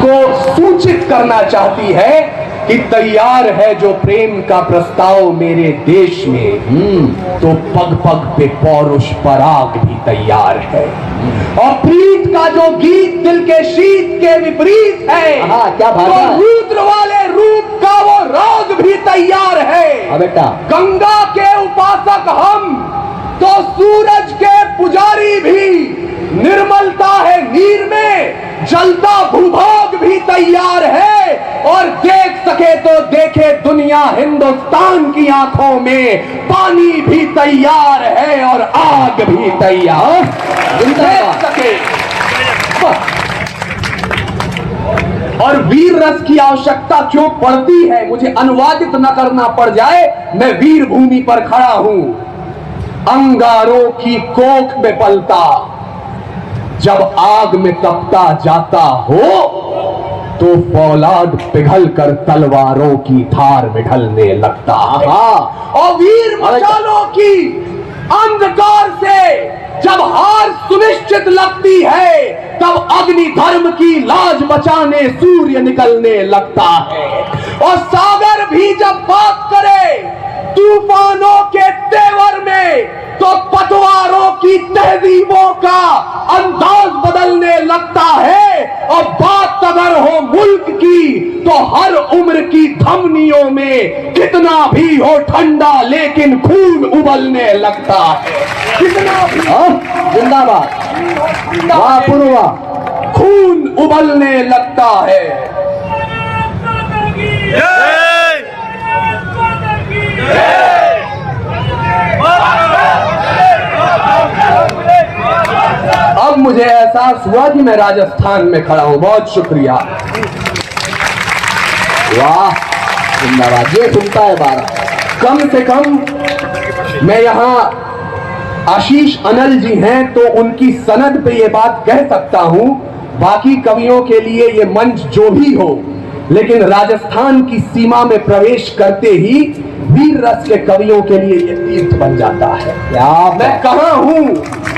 को सूचित करना चाहती है कि तैयार है जो प्रेम का प्रस्ताव मेरे देश में, तो पग पग पे पौरुष पराग भी तैयार है। और प्रीत का जो गीत दिल के शीत के विपरीत है, क्या तो रुद्र वाले रूप का वो राग भी तैयार है। बेटा, गंगा के उपासक हम तो सूरज के पुजारी भी, निर्मलता है नीर में, जलता भूभाग भी तैयार है। और देख सके तो देखे दुनिया हिंदुस्तान की आंखों में, पानी भी तैयार है और आग भी तैयार। देख सके और वीर रस की आवश्यकता क्यों पड़ती है, मुझे अनुवादित न करना पड़ जाए। मैं वीर भूमि पर खड़ा हूं, अंगारों की कोख में पलता, जब आग में तपता जाता हो तो फौलाद पिघल कर तलवारों की धार में ढलने लगता है। और वीर मशालों की अंधकार से जब हार सुनिश्चित लगती है, तब अग्नि धर्म की लाज बचाने सूर्य निकलने लगता है। और सागर भी जब बात करे तूफानों के तेवर में, तो पतवारों की तहजीबों का अंदाज बदलने लगता है। और बात अगर हो मुल्क की, तो हर उम्र की धमनियों में कितना भी हो ठंडा, लेकिन खून उबलने लगता है। कितना भी जिंदाबाद, वाह पूर्वा, खून उबलने लगता है। अब मुझे एहसास हुआ कि मैं राजस्थान में खड़ा हूं। बहुत शुक्रिया। वाह जिंदाबाद, ये सुनता है 12। कम से कम मैं यहां आशीष अनल जी हैं तो उनकी सनद पे ये बात कह सकता हूं। बाकी कवियों के लिए ये मंच जो भी हो, लेकिन राजस्थान की सीमा में प्रवेश करते ही वीर रस के कवियों के लिए ये तीर्थ बन जाता है। मैं कहां हूं?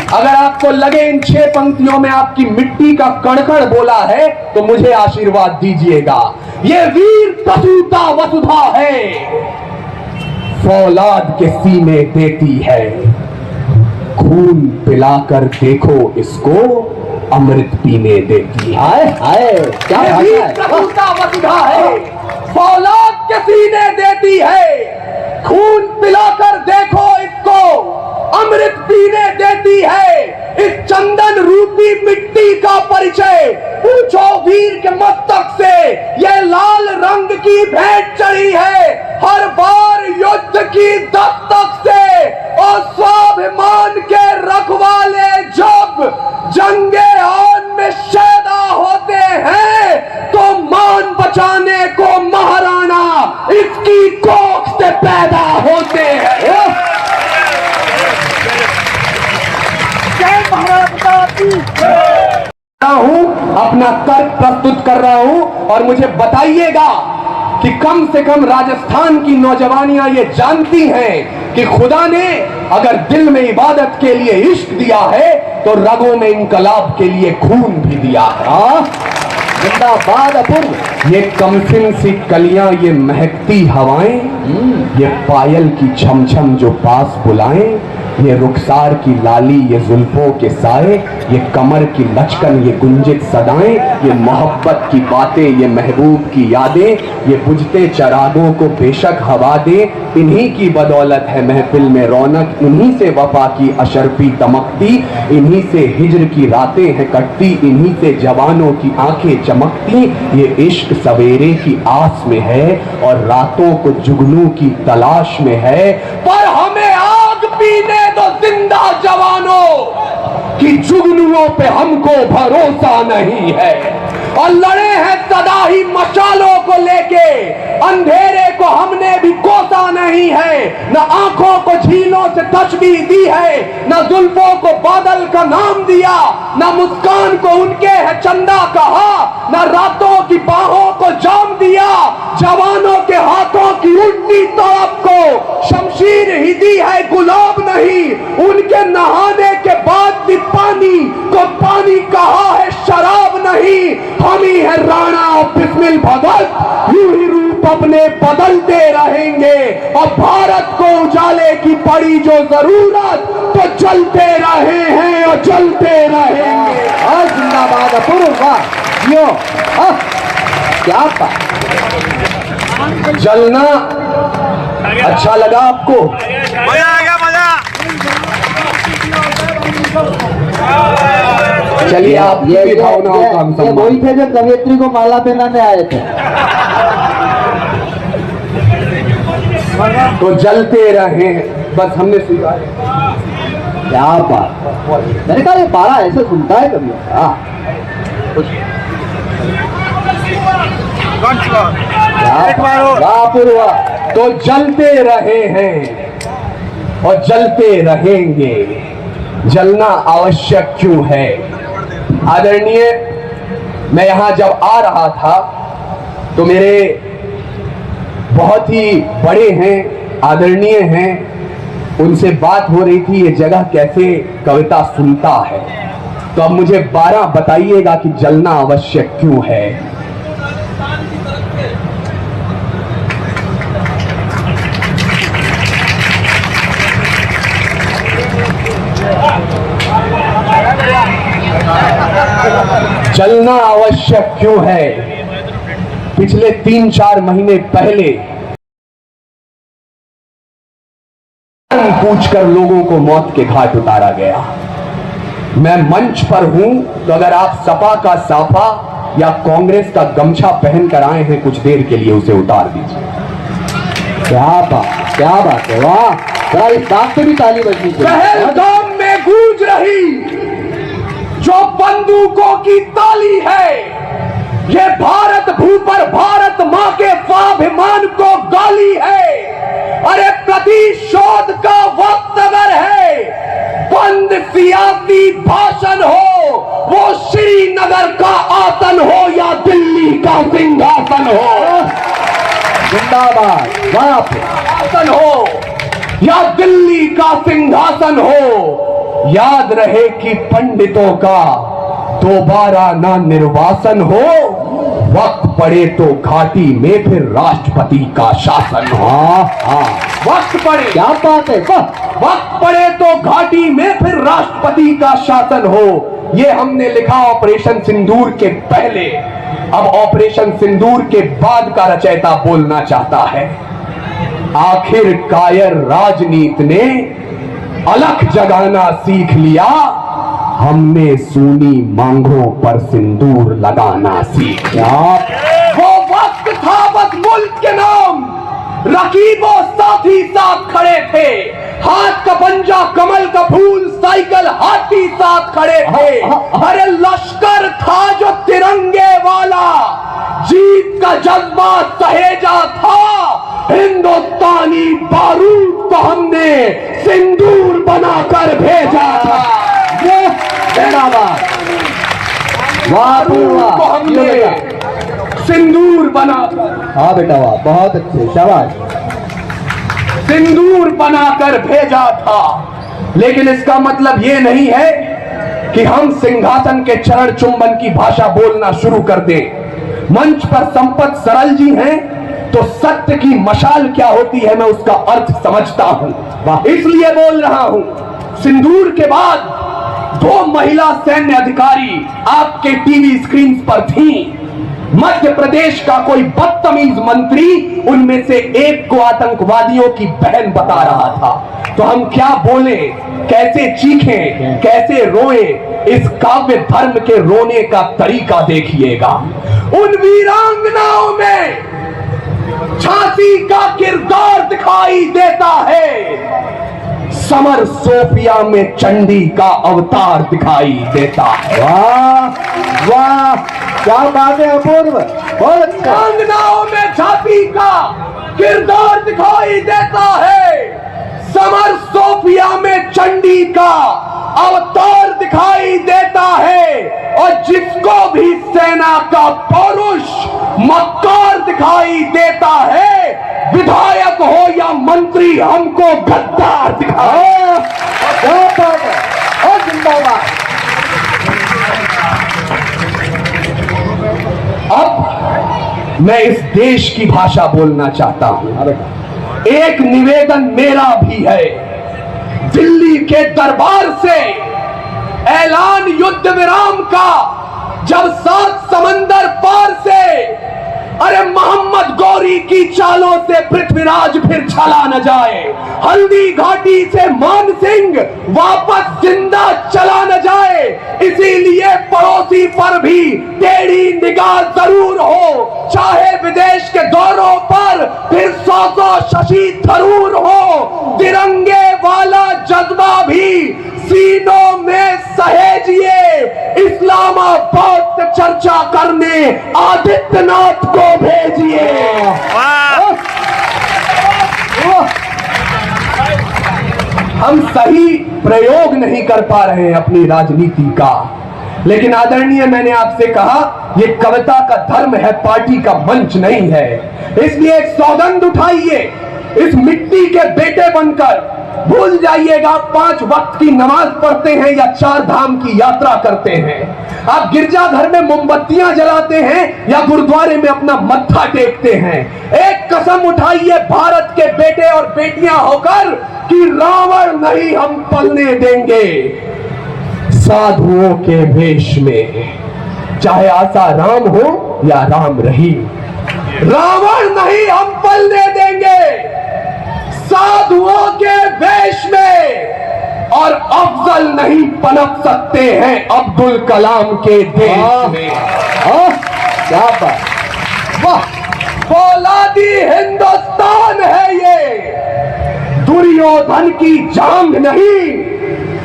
अगर आपको लगे इन 6 पंक्तियों में आपकी मिट्टी का कणकण बोला है, तो मुझे आशीर्वाद दीजिएगा। ये वीर प्रसूता वसुधा है, फौलाद के सीने देती है। खून पिलाकर देखो इसको, अमृत पीने देती है। क्या वीर प्रसूता वसुधा है, फौलाद के सीने देती है। खून पिलाकर देखो इसको, अमृत पीने देती है। इस चंदन रूपी मिट्टी का परिचय पूछो वीर के मस्तक से, ये लाल रंग की भेंट चढ़ी है हर बार युद्ध की दस्तक से। और स्वाभिमान के रखवाले जब जंगे आन में शैदा होते हैं, तो मान बचाने को महाराणा इसकी कोख से पैदा होते हैं। अपना तर्क प्रस्तुत कर रहा हूं और मुझे बताइएगा कि कम से कम राजस्थान की नौजवानियां ये जानती हैं कि खुदा ने अगर दिल में इबादत के लिए इश्क दिया है, तो रगों में इंकलाब के लिए खून भी दिया है। जिंदाबाद अपूर्व। ये कमसिन सी कलियां, ये महकती हवाएं, ये पायल की छमछम जो पास बुलाएं, ये रुखसार की लाली, ये जुल्फों के साए, ये कमर की लचकन, ये गुंजित सदाएं, ये मोहब्बत की बातें, ये महबूब की यादें, ये बुझते चरागों को बेशक हवा दे। इन्हीं की बदौलत है महफिल में रौनक, इन्हीं से वफा की अशरफी दमकती, इन्हीं से हिज्र की रातें हैं कटती, इन्हीं से जवानों की आंखें चमकती। ये इश्क सवेरे की आस में है और रातों को जुगनू की तलाश में है। पर हमें आग पीने दो जिंदा जवानों की, जुगनुओं पे हमको भरोसा नहीं है। और लड़े हैं सदा ही मशालों को लेके, अंधेरे को हमने भी कोसा नहीं है। न आंखों को झीलों से तशबीह दी है, न जुल्फों को बादल का नाम दिया, न मुस्कान को उनके है चंदा कहा, न रातों की बाहों को जाम दिया। जवानों के हाथों की उल्टी तरफ को शमशीर ही दी है, गुलाब नहीं। उनके नहाने के बाद भी पानी को पानी कहा है, शराब नहीं। नहीं, हम ही है राणा और बिस्मिल भगत। यूं ही रूप अपने बदलते रहेंगे और भारत को उजाले की पड़ी जो जरूरत, तो चलते रहे हैं और चलते रहेंगे। जिंदाबाद अपूर्व, वाह यो, क्या बात। जलना अच्छा लगा आपको? मजा आ गया, मजा। चलिए आप ये भावनाओं का हम सम्मान। वही थे जो कवियत्री को माला पहनाने आए थे। तो जलते रहे, बस हमने स्वीकार। क्या बात, मैंने कहा ये पारा ऐसे सुनता है कभी? तो जलते रहे हैं और जलते रहेंगे, जलना आवश्यक क्यों है? आदरणीय, मैं यहां जब आ रहा था तो मेरे बहुत ही बड़े हैं, आदरणीय हैं, उनसे बात हो रही थी ये जगह कैसे कविता सुनता है। तो अब मुझे 12 बताइएगा कि जलना आवश्यक क्यों है। जलना आवश्यक क्यों है? पिछले 3-4 महीने पहले पूछकर लोगों को मौत के घाट उतारा गया। मैं मंच पर हूं तो अगर आप सपा का साफा या कांग्रेस का गमछा पहनकर आए हैं कुछ देर के लिए, उसे उतार दीजिए। क्या बात है, वाह। जरा इस बात पे भी ताली बजनी चाहिए। पहलगाम में गूंज रही जो बंदूकों की ताली है, ये भारत भू पर भारत मां के स्वाभिमान को गाली है। अरे प्रतिशोध का वक्त अगर है, बंद सियासी भाषण हो, वो श्रीनगर का आसन हो या दिल्ली का सिंहासन हो। जिंदाबाद, बाप आसन हो या दिल्ली का सिंहासन हो, याद रहे कि पंडितों का दोबारा ना निर्वासन हो। वक्त पड़े तो घाटी में फिर राष्ट्रपति का शासन हो। वक्त पड़े, क्या बात है, वक्त पड़े तो घाटी में फिर राष्ट्रपति का शासन हो। ये हमने लिखा ऑपरेशन सिंदूर के पहले। अब ऑपरेशन सिंदूर के बाद का रचयिता बोलना चाहता है। आखिर कायर राजनीति ने अलख जगाना सीख लिया, हमने सूनी मांगों पर सिंदूर लगाना सीख लिया। वो वक्त था बस मुल्क के नाम, रकीबों साथी साथ खड़े थे, हाथ का पंजा कमल का फूल साइकिल हाथी साथ खड़े थे। अरे लश्कर था जो तिरंगे वाला, जीत का जज्बा सहेजा था, हिंदुस्तानी बारूद तो हमने सिंदूर बनाकर भेजा था। वाह को हमने सिंदूर बनाकर, हाँ बेटा वाह, बहुत अच्छे, शाबाश। सिंदूर बनाकर भेजा था। लेकिन इसका मतलब यह नहीं है कि हम सिंहासन के चरण चुंबन की भाषा बोलना शुरू कर दें। मंच पर संपत सरल जी हैं तो सत्य की मशाल क्या होती है मैं उसका अर्थ समझता हूं, इसलिए बोल रहा हूं। सिंदूर के बाद 2 महिला सैन्य अधिकारी आपके टीवी स्क्रीन पर थीं। मध्य प्रदेश का कोई बदतमीज मंत्री उनमें से एक को आतंकवादियों की बहन बता रहा था। तो हम क्या बोले, कैसे चीखें, कैसे रोए, इस काव्य धर्म के रोने का तरीका देखिएगा। उन वीरांगनाओं में झांसी का किरदार दिखाई देता है, समर सोफिया में चंडी का अवतार दिखाई देता है। वाह वाह, क्या बात है अपूर्व, बहुत अच्छा। वीरांगनाओं में झांसी का किरदार दिखाई देता है, समर सोफिया में चंडी का अवतार दिखाई देता है। और जिसको भी सेना का पौरुष मक्कार दिखाई देता है, विधायक हो या मंत्री, हमको गद्दार दिखाए। और जिंदाबाद। अब मैं इस देश की भाषा बोलना चाहता हूं। एक निवेदन मेरा भी है, दिल्ली के दरबार से ऐलान युद्ध विराम का जब 7 समंदर पार से, अरे मोहम्मद गौरी की चालों से पृथ्वीराज फिर चला न जाए, हल्दी घाटी से मान सिंह वापस जिंदा चला न जाए, इसीलिए पड़ोसी पर भी टेढ़ी निगाह जरूर हो, चाहे विदेश के दौरों पर फिर 100 शशि थरूर हो, तिरंगे वाला जज्बा भी सीनों में सहेजिए, इस्लामाबाद से चर्चा करने आदित्यनाथ को भेजिए। हम सही प्रयोग नहीं कर पा रहे हैं अपनी राजनीति का, लेकिन आदरणीय, मैंने आपसे कहा ये कविता का धर्म है, पार्टी का मंच नहीं है, इसलिए एक सौगंध उठाइए, इस मिट्टी के बेटे बनकर भूल जाइएगा 5 वक्त की नमाज पढ़ते हैं या 4 धाम की यात्रा करते हैं, आप गिरजाघर में मोमबत्तियां जलाते हैं या गुरुद्वारे में अपना मत्था टेकते हैं। एक कसम उठाइए भारत के बेटे और बेटियां होकर कि रावण नहीं हम पलने देंगे साधुओं के वेश में, चाहे आसा राम हो या राम रहीम, रावण नहीं हम पलने देंगे साधुओं के वेश में, और अफजल नहीं पनप सकते हैं अब्दुल कलाम के देश में। क्या बात, वाह, फौलादी हिंदुस्तान है ये, दुर्योधन की जांग नहीं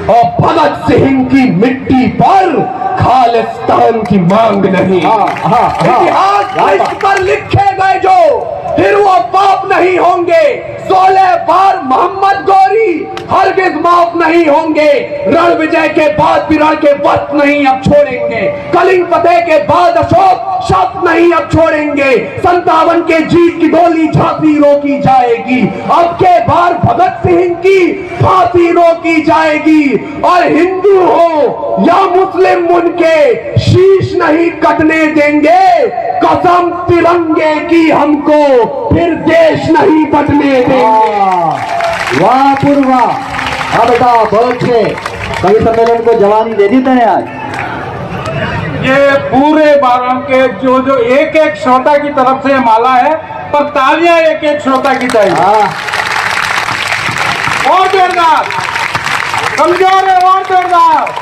और भगत सिंह की मिट्टी पर खालिस्तान की मांग नहीं। इतिहास पृष्ठ पर लिखे गए जो फिर वो पाप नहीं होंगे, 16 बार मोहम्मद गौरी हरगिज माफ नहीं होंगे, रण विजय के बाद भी रण के वक्त नहीं अब छोड़ेंगे, कलिंग फतेह के बाद अशोक शब्द नहीं अब छोड़ेंगे, 57 के जीत की गोली झांसी रोकी जाएगी, अब के बार भगत सिंह की फांसी रोकी जाएगी, और हिंदू हो या मुस्लिम उनके शीश नहीं कटने देंगे, कसम तिरंगे की हमको फिर देश नहीं बचने देंगे। वाह पूर्वा, हाँ बेटा बहुत छे, कवि सम्मेलन को जवानी दे दी तने आज। ये पूरे 12 के जो एक एक श्रोता की तरफ से माला है, पर तालियां एक एक श्रोता की चाहिए। और जोरदार, कमजोर है और जोरदार।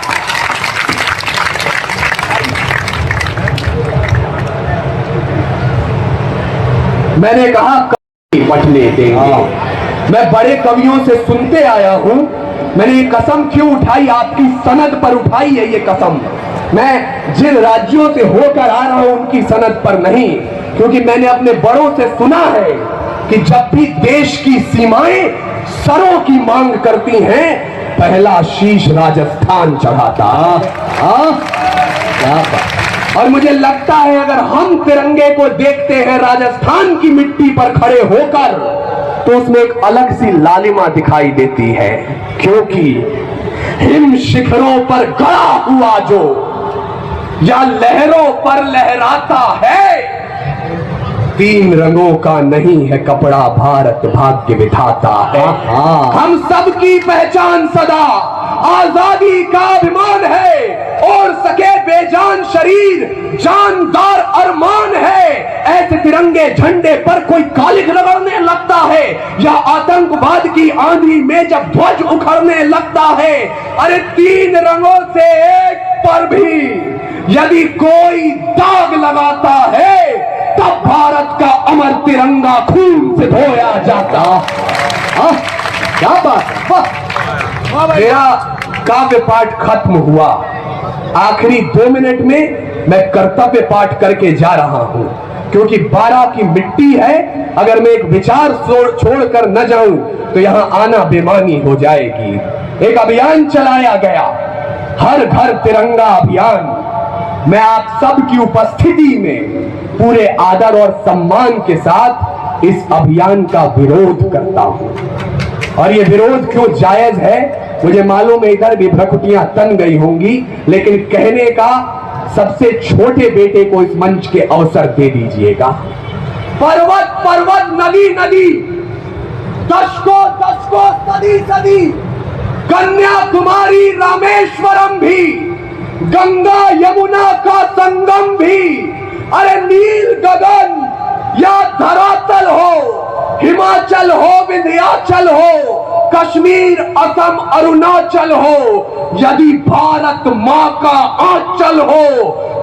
मैंने कहा कभी बचने देंगे, मैं बड़े कवियों से सुनते आया हूं, मैंने ये कसम क्यों उठाई, आपकी सनद पर उठाई है ये कसम, मैं जिन राज्यों से होकर आ रहा हूं उनकी सनद पर नहीं, क्योंकि मैंने अपने बड़ों से सुना है कि जब भी देश की सीमाएं सरों की मांग करती हैं, पहला शीश राजस्थान चढ़ाता। और मुझे लगता है अगर हम तिरंगे को देखते हैं राजस्थान की मिट्टी पर खड़े होकर, तो उसमें एक अलग सी लालिमा दिखाई देती है, क्योंकि हिम शिखरों पर गड़ा हुआ जो या लहरों पर लहराता है, 3 रंगों का नहीं है कपड़ा, भारत भाग्य विधाता है। हम सबकी पहचान सदा आजादी का अभिमान है, और सके बेजान शरीर जानदार अरमान है, ऐसे तिरंगे झंडे पर कोई कालिख रगड़ने लगता है, या आतंकवाद की आंधी में जब ध्वज उखड़ने लगता है, अरे 3 रंगों से एक पर भी यदि कोई दाग लगाता है, तब भारत का अमर तिरंगा खून से धोया जाता। क्या बात, मेरा काव्य पाठ खत्म हुआ, आखिरी 2 मिनट में मैं कर्तव्य पाठ करके जा रहा हूं, क्योंकि 12 की मिट्टी है, अगर मैं एक विचार छोड़कर न जाऊं तो यहां आना बेमानी हो जाएगी। एक अभियान चलाया गया, हर घर तिरंगा अभियान, मैं आप सब की उपस्थिति में पूरे आदर और सम्मान के साथ इस अभियान का विरोध करता हूं। और ये विरोध क्यों जायज है, मुझे मालूम है इधर भी भ्रकुटियां तन गई होंगी, लेकिन कहने का सबसे छोटे बेटे को इस मंच के अवसर दे दीजिएगा। पर्वत पर्वत, नदी नदी, दशकों दशकों, सदी सदी, कन्याकुमारी रामेश्वरम भी, गंगा यमुना का संगम भी, अरे नील गगन या धरातल हो, हिमाचल हो, विंध्याचल हो, कश्मीर, असम, अरुणाचल हो, यदि भारत माँ का आंचल हो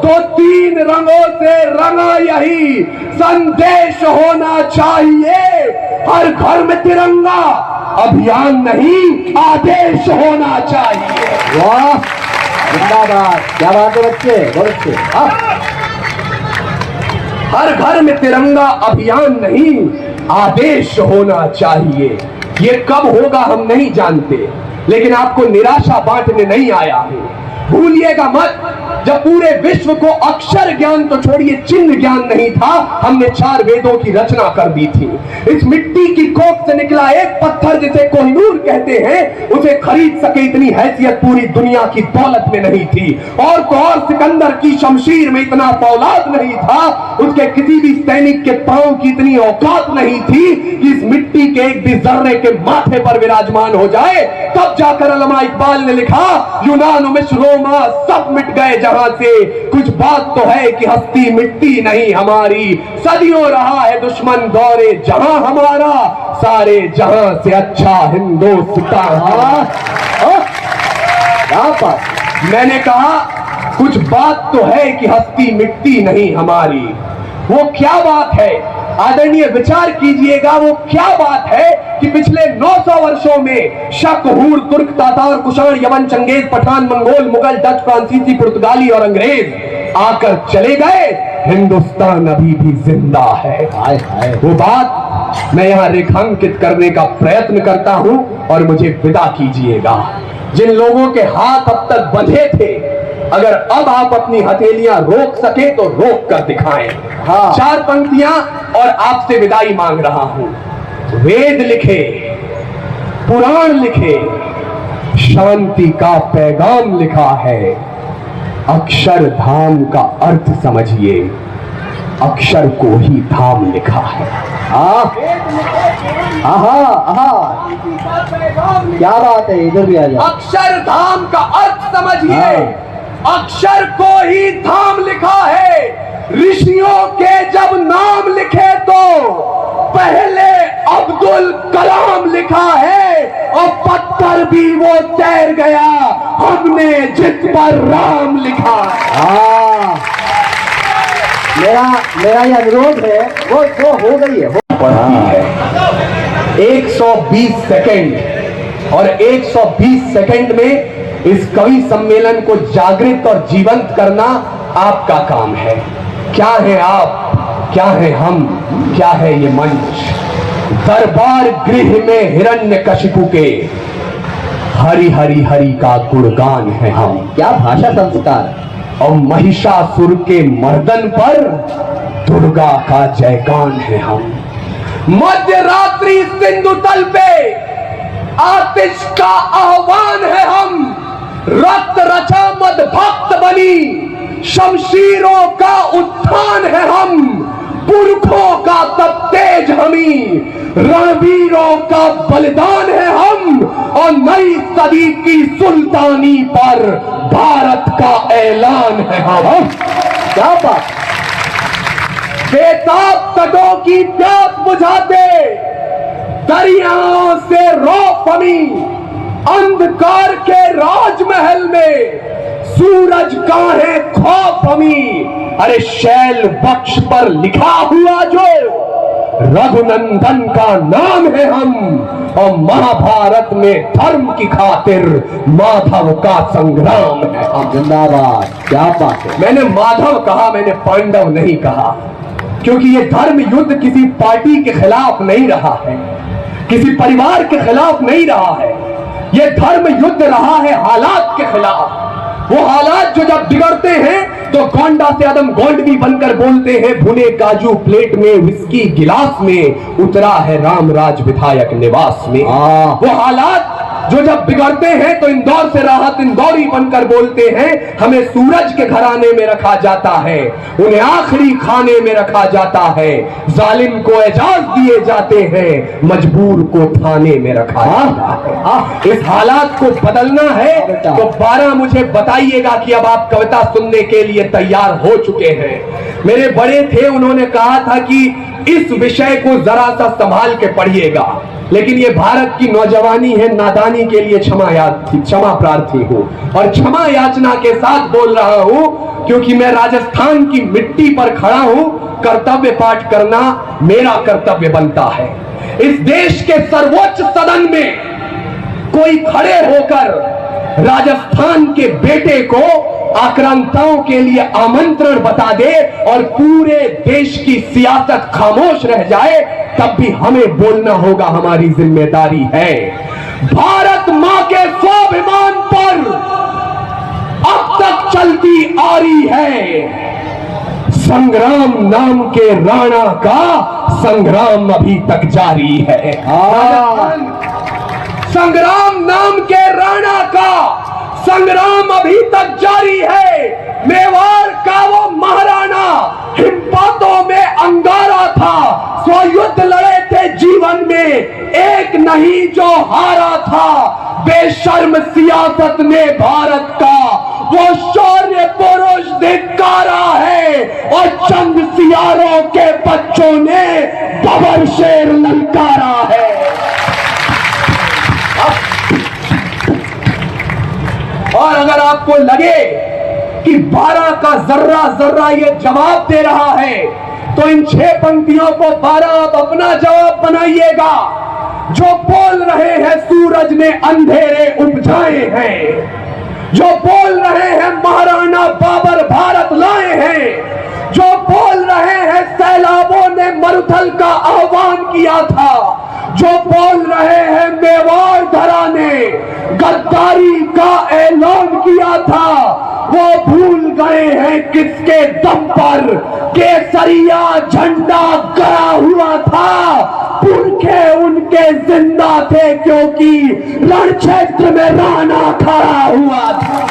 तो तीन रंगों से रंगा यही संदेश होना चाहिए। हर घर में तिरंगा, अभियान नहीं आदेश होना चाहिए। वाह, जिंदाबाद, क्या बात है बच्चे, बहुत अच्छे। हर घर में तिरंगा, अभियान नहीं आदेश होना चाहिए। ये कब होगा हम नहीं जानते, लेकिन आपको निराशा बांटने नहीं आया हूं। भूलिएगा मत, जब पूरे विश्व को अक्षर ज्ञान तो छोड़िए चिन्ह ज्ञान नहीं था, हमने 4 वेदों की रचना कर दी थी। इस मिट्टी की कोख से निकला एक पत्थर जिसे कोहिनूर कहते हैं, उसे खरीद सके इतनी हैसियत पूरी दुनिया की दौलत में नहीं थी। और तो और सिकंदर की शमशीर में इतना फौलाद नहीं था, उसके किसी भी सैनिक के पांव की इतनी औकात नहीं थी कि इस मिट्टी के एक भी जर्रे के माथे पर विराजमान हो जाए। तब जाकर अल्लामा इकबाल ने लिखा, यूनान, मिस्र, रोमा सब मिट गए जहां से, कुछ बात तो है कि हस्ती मिट्टी नहीं हमारी। सदियों रहा है दुश्मन दौरे जहां हमारा, सारे जहां से अच्छा हिंदुस्तान। मैंने कहा कुछ बात तो है कि हस्ती मिट्टी नहीं हमारी। वो क्या बात है आदरणीय, विचार कीजिएगा, वो क्या बात है कि पिछले 900 वर्षों में शक, हूर, तुर्क, तातार, कुषाण, यमन, चंगेज, पठान, मंगोल, मुगल, डच, फ्रांसीसी, पुर्तगाली और अंग्रेज आकर चले गए, हिंदुस्तान अभी भी जिंदा है। वो बात मैं यहाँ रेखांकित करने का प्रयत्न करता हूं और मुझे विदा कीजिएगा। जिन लोगों के हाथ अब तक बंधे थे, अगर अब आप अपनी हथेलियां रोक सके तो रोक कर दिखाएं। हाँ। 4 पंक्तियां और आपसे विदाई मांग रहा हूं। वेद लिखे, पुराण लिखे, शांति का पैगाम लिखा है, अक्षरधाम का अर्थ समझिए, अक्षर को ही धाम लिखा है। क्या बात है, इधर भी आ जाओ। अक्षरधाम का अर्थ समझिए, अक्षर को ही धाम लिखा है। ऋषियों के जब नाम लिखे तो पहले अब्दुल कलाम लिखा है, और पत्थर भी वो तैर गया, हमने जिस पर राम लिखा है। मेरा यह अनुरोध है, वो हो गई है, पड़ती है 120 सेकंड, और 120 सेकंड में इस कवि सम्मेलन को जागृत और जीवंत करना आपका काम है। क्या है आप, क्या है हम, क्या है ये मंच? दरबार गृह में हिरण्यकशिपु के हरि हरि हरि का गुणगान है हम। क्या भाषा संस्कार। और महिषासुर के मर्दन पर दुर्गा का जयगान है हम। मध्य रात्रि सिंधु तल पे आतिश का आह्वान है हम। रक्त रचा मद भक्त बनी शमशीरों का उत्थान है हम। पुरखों का तब तेज हमी, रणवीरों का बलिदान है हम। और नई सदी की सुल्तानी पर भारत का ऐलान है हम। क्या बात। बेताब तटों की प्यास बुझाते, दरियाओं से रौफ हमी, अंधकार के राजमहल में सूरज का है खौफ हमी। अरे शैल वक्ष पर लिखा हुआ जो रघुनंदन का नाम है हम। और महाभारत में धर्म की खातिर माधव का संग्राम है हम। जिंदाबाद। क्या बात है। मैंने माधव कहा, मैंने पांडव नहीं कहा, क्योंकि ये धर्म युद्ध किसी पार्टी के खिलाफ नहीं रहा है, किसी परिवार के खिलाफ नहीं रहा है। ये धर्म युद्ध रहा है हालात के खिलाफ। वो हालात जो जब बिगड़ते हैं तो गोंडा से आदम गोंडवी बनकर बोलते हैं, भुने काजू प्लेट में, विस्की गिलास में, उतरा है रामराज विधायक निवास में। वो हालात जो जब बिगड़ते हैं तो इंदौर से राहत इंदौरी बनकर बोलते हैं, हमें सूरज के घराने में रखा जाता है, उन्हें आखिरी खाने में रखा जाता है, जालिम को एजाज दिए जाते हैं, मजबूर को थाने में रखा जाता है। इस हालात को बदलना है तो 12 मुझे बताइएगा कि अब आप कविता सुनने के लिए तैयार हो चुके हैं। मेरे बड़े थे, उन्होंने कहा था कि इस विषय को जरा सा संभाल के पढ़िएगा, लेकिन ये भारत की नौजवानी है, नादानी के लिए क्षमा प्रार्थी हूं और क्षमा याचना के साथ बोल रहा हूं, क्योंकि मैं राजस्थान की मिट्टी पर खड़ा हूं। कर्तव्य पाठ करना मेरा कर्तव्य बनता है। इस देश के सर्वोच्च सदन में कोई खड़े होकर राजस्थान के बेटे को आक्रांताओं के लिए आमंत्रण बता दे और पूरे देश की सियासत खामोश रह जाए, तब भी हमें बोलना होगा, हमारी जिम्मेदारी है। भारत मां के स्वाभिमान पर अब तक चलती आ रही है संग्राम नाम के राणा का, संग्राम अभी तक जारी है। संग्राम नाम के राणा का संग्राम अभी तक जारी है। मेवाड़ का वो महाराणा हिम्मतों में अंगारा था, स्वयुद्ध लड़े थे जीवन में, एक नहीं जो हारा था। बेशर्म सियासत ने भारत का वो शौर्य पुरुष धिक्कारा है और चंद सियारों के बच्चों ने बबर शेर ललकारा है। और अगर आपको लगे कि 12 का जर्रा जर्रा ये जवाब दे रहा है, तो इन 6 पंक्तियों को 12 आप अपना जवाब बनाइएगा। जो बोल रहे हैं सूरज ने अंधेरे उपजाए हैं, जो बोल रहे हैं महाराणा बाबर भारत लाए हैं, जो बोल रहे हैं सैलाबों ने मरुथल का आह्वान किया था, जो बोल रहे हैं मेवाड़ घराने गद्दारी का ऐलान किया था, वो भूल गए हैं किसके दम पर केसरिया झंडा गड़ा हुआ था। पुरखे उनके जिंदा थे क्योंकि रण क्षेत्र में राणा खड़ा हुआ था।